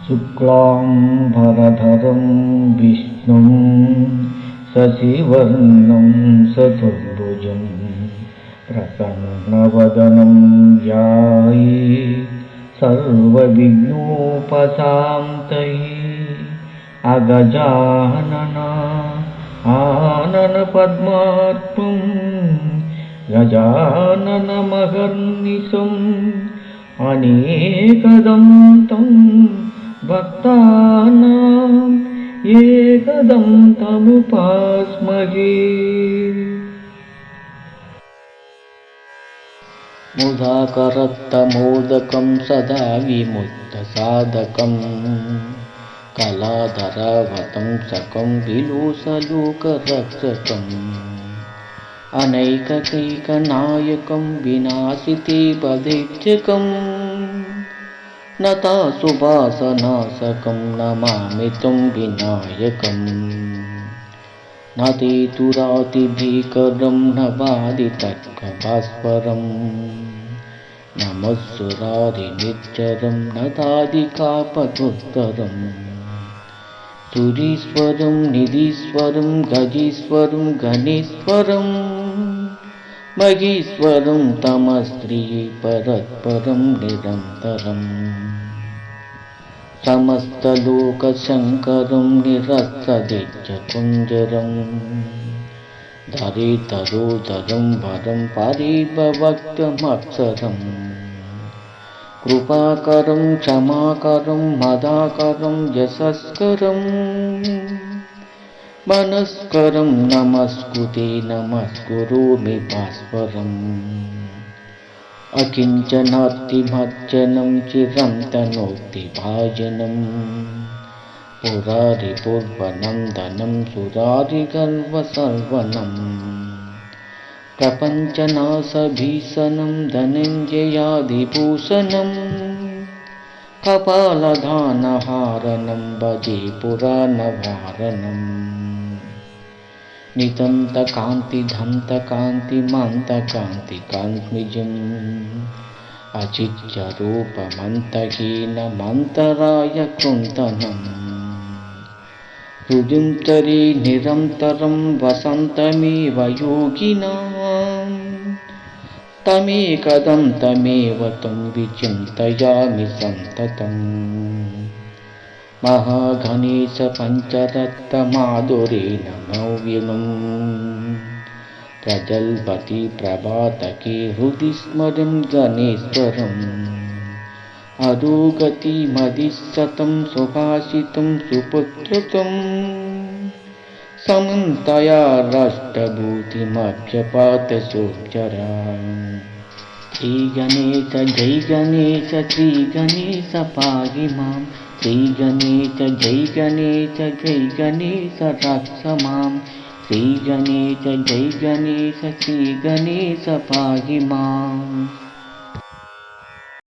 शुक्लाम्बरधरं विष्णुं शशिवर्णं चतुर्भुजं प्रसन्नवदनं ध्यायेत् सर्वविघ्नोपशान्तये। अगजानन आननपद्मार्कं गजाननमहर्निशम् अनेकदन्तं भक्तानां एकदन्तमुपास्महे। मुदाकरत्तमोदकं सदा विमुक्तसाधकं कलाधरावतं सकं विलोसलोकरक्षकम् अनैकैकनायकं विनाशिते बलैक्षकं नताशुभासनाशकं नमामि तं विनायकम्। न ते तुरातिभीकरं न वादितर्कभास्वरं नमस्सुरारिनिच्चरं न तादिकापदुत्तरम् सुरीश्वरं निधीश्वरं गजीश्वरं गणेश्वरं मगीश्वरं तमस्त्रिये परत्परं निरन्तरम् समस्तलोकशङ्करं निरस्तदित्यकुञ्जरं धरेतरोदरं वरं परिभवक्तमक्षरम् कृपाकरं क्षमाकरं मदाकरं यशस्करं मनस्करं नमस्कुते नमस्कुरोमि भास्वरम् अकिञ्चनातिमज्जनं चिरं तनोति भाजनं पुरारिपूर्वनन्दनं सुरारिगर्वसर्वनम् प्रपञ्चनाशभीषणं धनञ्जयादिभूषणं कपालधानहारणं भजे पुराणवारणम् नितन्तकान्तिधन्तकान्तिमन्तकान्तिकान्तिजम् अचित्यरूपमन्तहीनमन्तराय कुन्तनम् हृदिं तरे निरन्तरं वसन्तमेव योगिनां तमेकदन्तमेव तं विचिन्तयामि सन्ततम्। महागणेश पञ्चरत्नमाधुरेण नव्यनं प्रजल्पति प्रभातके हृदि स्मरं गणेश्वरम् अधोगतिमधिशतं सुभाषितं सुपुत्रकं समन्तया राष्ट्रभूतिमभ्यपातसोच्चरा। श्रीगणेश जय गणेश श्रीगणेश पाहि मां श्रीगणेश जय गणेश जय गणेश रक्ष मां श्रीगणेश जय गणेश श्रीगणेश पाहि माम्।